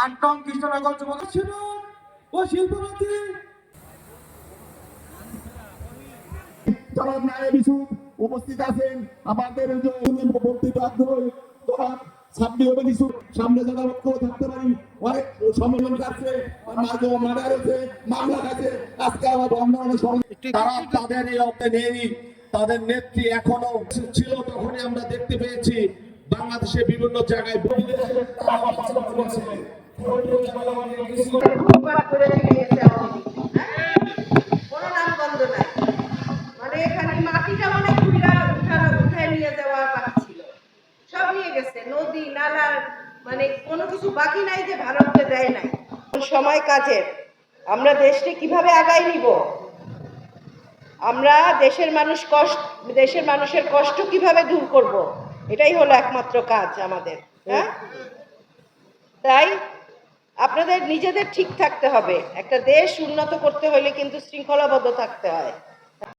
8 নং কৃষ্ণনগর যুব ও শিল্পপতি জনাব নায়েব ইউসুফ উপস্থিত আছেন। আমাদের বক্তৃতা আগ্রহী তোমার সামনে হবে কিছু সামনে যারা লক্ষ্য থাকতে পারি অনেক সম্মেলন আছে, মার্ডার আছে, মামলা আছে। আজকে আমার অন্যান্য তারা তাদের এই অর্থে নেই, তাদের নেত্রী এখনো ছিল। তখনই আমরা দেখতে পেয়েছি বাংলাদেশের বিভিন্ন জায়গায় কোনো নামগন্ধ নাই। মানে এখানে মাটিটা মানে উঠায় নিয়ে যাওয়া বাকি ছিল, সব নিয়ে গেছে। নদী নালার মানে কোনো কিছু বাকি নাই যে ভারতকে দেয় নাই। সময় কাজের আমরা দেশকে কিভাবে আগায় নিব, আমরা দেশের মানুষের কষ্ট কিভাবে দূর করব, এটাই হলো একমাত্র কাজ আমাদের। হ্যাঁ, তাই আপনাদের নিজেদের ঠিক থাকতে হবে। একটা দেশ উন্নত করতে হলে কিন্তু শৃঙ্খলাবদ্ধ থাকতে হয়।